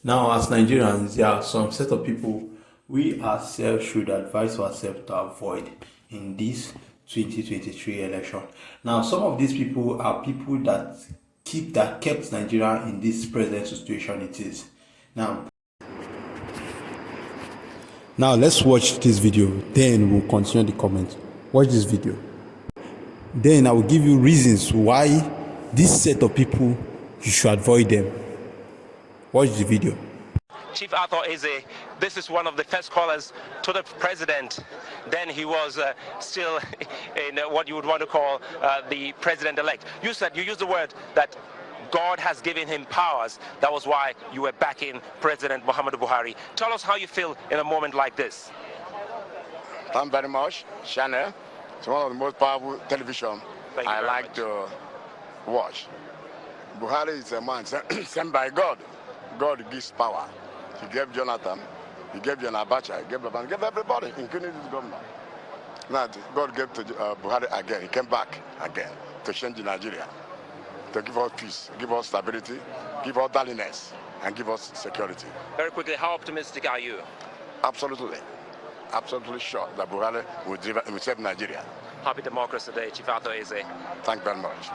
Now, as Nigerians, there are some set of people we ourselves should advise ourselves to avoid in this 2023 election. Now, some of these people are people that kept Nigeria in this present situation it is. Now let's watch this video, then we'll continue the comment. Watch this video. Then I will give you reasons why this set of people you should avoid them. Watch the video. Chief Arthur Eze, this is one of the first callers to the president. Then he was still in what you would want to call the president-elect. You used the word that God has given him powers. That was why you were backing President Muhammadu Buhari. Tell us how you feel in a moment like this. Thank you very much, Channel. It's one of the most powerful television I like to watch. Buhari is a man sent by God. God gives power. He gave Jonathan, he gave John Abacha, he gave everybody, including this governor. Now, God gave to Buhari again. He came back again to change Nigeria, to give us peace, give us stability, give us orderliness, and give us security. Very quickly, how optimistic are you? Absolutely. Absolutely sure that Buhari will save Nigeria. Happy Democracy Day, Chief Arthur Eze. Thank you very much.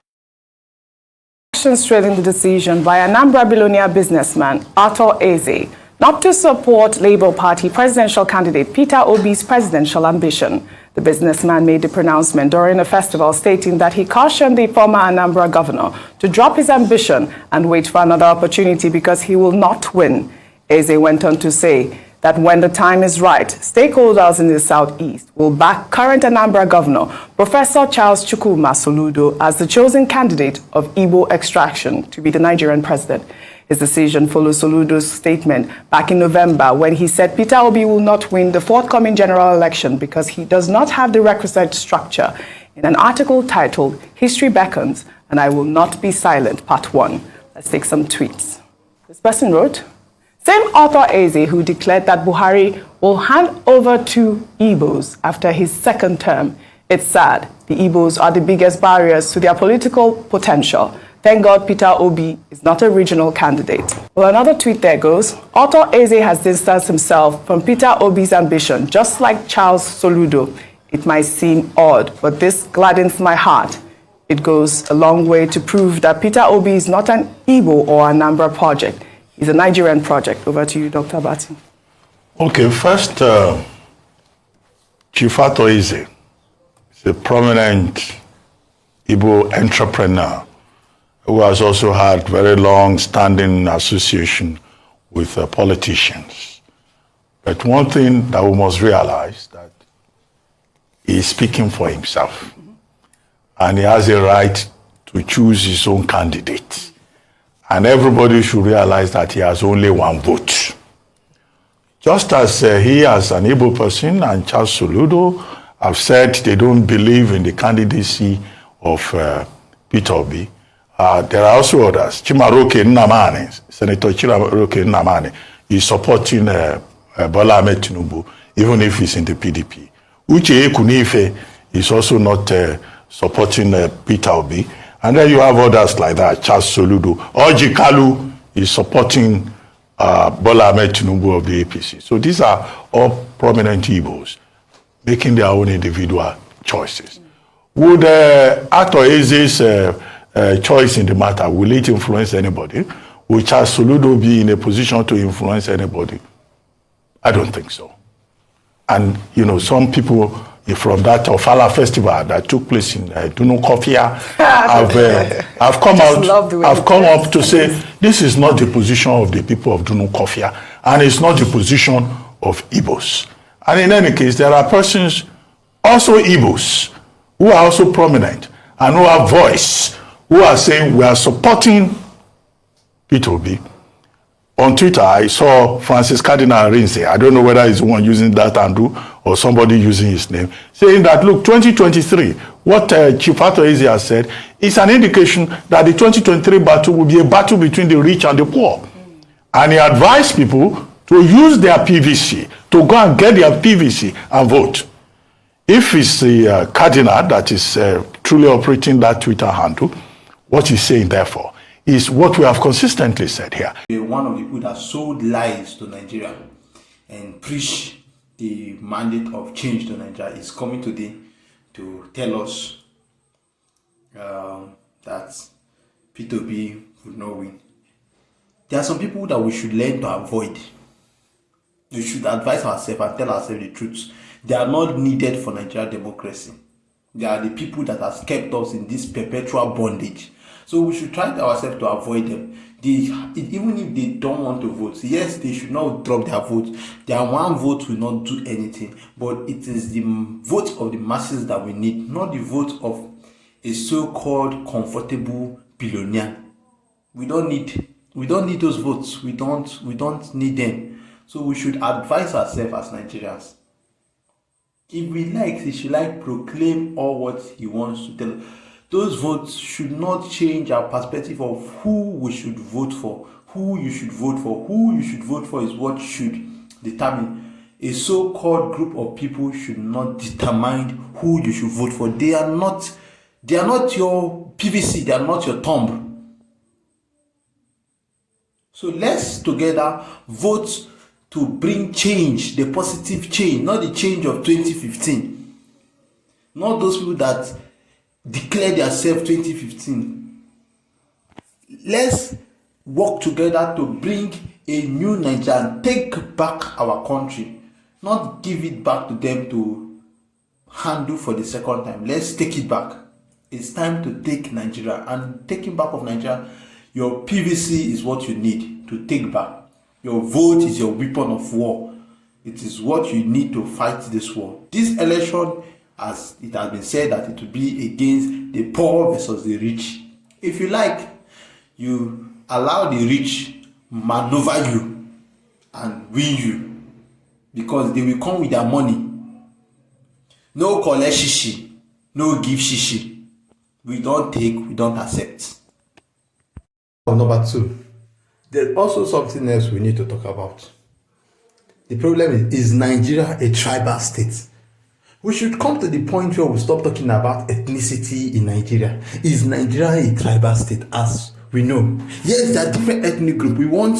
Trailing the decision by Anambra billionaire businessman Arthur Eze not to support Labour Party presidential candidate Peter Obi's presidential ambition. The businessman made the pronouncement during a festival stating that he cautioned the former Anambra governor to drop his ambition and wait for another opportunity because he will not win. Eze went on to say that when the time is right, stakeholders in the southeast will back current Anambra Governor, Professor Charles Chukwuma Soludo, as the chosen candidate of Igbo extraction to be the Nigerian president. His decision follows Soludo's statement back in November when he said Peter Obi will not win the forthcoming general election because he does not have the requisite structure. In an article titled History Beckons and I Will Not Be Silent, Part 1. Let's take some tweets. This person wrote, same Arthur Eze who declared that Buhari will hand over to Igbos after his second term. It's sad. The Igbos are the biggest barriers to their political potential. Thank God Peter Obi is not a regional candidate. Well, another tweet there goes, Arthur Eze has distanced himself from Peter Obi's ambition, just like Charles Soludo. It might seem odd, but this gladdens my heart. It goes a long way to prove that Peter Obi is not an Igbo or Anambra project. It's a Nigerian project. Over to you, Dr. Bati. Okay, first, Chief Arthur Eze is a prominent Igbo entrepreneur who has also had very long-standing association with politicians. But one thing that we must realize that he is speaking for himself, and he has a right to choose his own candidate. And everybody should realize that he has only one vote. Just as he as an Igbo person and Charles Soludo have said they don't believe in the candidacy of Peter Obi, there are also others. Chimaroke Nnamani, Senator Chimaroke Nnamani, is supporting Bola Ahmed Tinubu, even if he's in the PDP. Uche Ekunife is also not supporting Peter Obi. And then you have others like that, Charles Soludo. Orji Kalu is supporting Bola Ahmed Tinubu of the APC. So these are all prominent Igbos making their own individual choices. Would Arthur Eze's choice in the matter, will it influence anybody? Will Charles Soludo be in a position to influence anybody? I don't think so. And, you know, some people from that Ofala festival that took place in Dunukofia have come up to say this is not the position of the people of Dunukofia and it's not the position of Igbos. And in any case, there are persons, also Igbos, who are also prominent and who have voice, who are saying we are supporting Peter Obi. On Twitter, I saw Francis Cardinal Rinse, I don't know whether he's the one using that handle or somebody using his name, saying that, look, 2023, what Chief Arthur Eze has said is an indication that the 2023 battle will be a battle between the rich and the poor. And he advised people to use their PVC, to go and get their PVC and vote. If it's the Cardinal that is truly operating that Twitter handle, what he's saying, therefore, is what we have consistently said here. One of the people that sold lies to Nigeria and preach the mandate of change to Nigeria is coming today to tell us that P2B would not win. There are some people that we should learn to avoid. We should advise ourselves and tell ourselves the truth. They are not needed for Nigerian democracy. They are the people that have kept us in this perpetual bondage. So we should try ourselves to avoid them. Even if they don't want to vote, yes, they should not drop their vote. Their one vote will not do anything. But it is the vote of the masses that we need, not the vote of a so-called comfortable billionaire. We don't need those votes. We don't need them. So we should advise ourselves as Nigerians. If he should proclaim all what he wants to tell. Those votes should not change our perspective of who we should vote for, who you should vote for. Who you should vote for is what should determine. A so-called group of people should not determine who you should vote for. They are not your PVC, they are not your thumb. So let's together vote to bring change, the positive change, not the change of 2015. Not those people that declare themselves 2015. Let's work together to bring a new Nigeria and take back our country, not give it back to them to handle for the second time. Let's take it back. It's time to take Nigeria, and taking back of Nigeria, your PVC is what you need to take back. Your vote is your weapon of war. It is what you need to fight this war. This election, as it has been said, that it will be against the poor versus the rich. If you like, you allow the rich maneuver you and win you, because they will come with their money. No collect shishi, no give shishi. We don't take, we don't accept. Number two, there's also something else we need to talk about. The problem is Nigeria a tribal state? We should come to the point where we stop talking about ethnicity in Nigeria. Is Nigeria a tribal state? As we know, yes, there are different ethnic groups. We want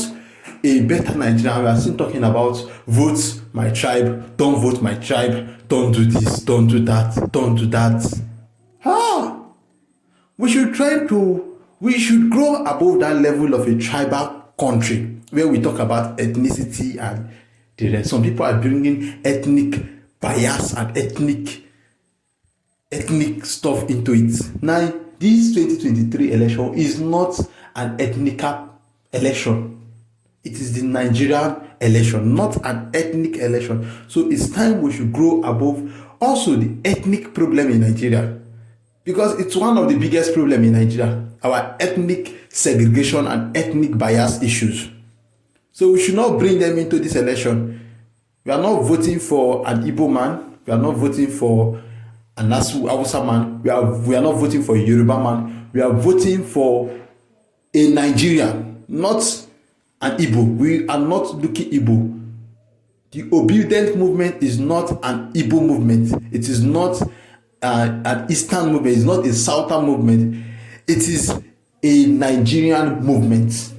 a better Nigeria. We are still talking about vote my tribe, don't vote my tribe, don't do this, don't do that, don't do that. We should grow above that level of a tribal country where we talk about ethnicity and the rest. Some people are bringing ethnic bias and ethnic stuff into it. Now, this 2023 election is not an ethnic election. It is the Nigerian election, not an ethnic election. So it's time we should grow above also the ethnic problem in Nigeria, because it's one of the biggest problems in Nigeria, our ethnic segregation and ethnic bias issues. So we should not bring them into this election. We are not voting for an Igbo man. We are not voting for an Hausa man. We are not voting for a Yoruba man. We are voting for a Nigerian, not an Igbo. We are not looking Igbo. The obedient movement is not an Igbo movement. It is not an Eastern movement. It's not a Southern movement. It is a Nigerian movement.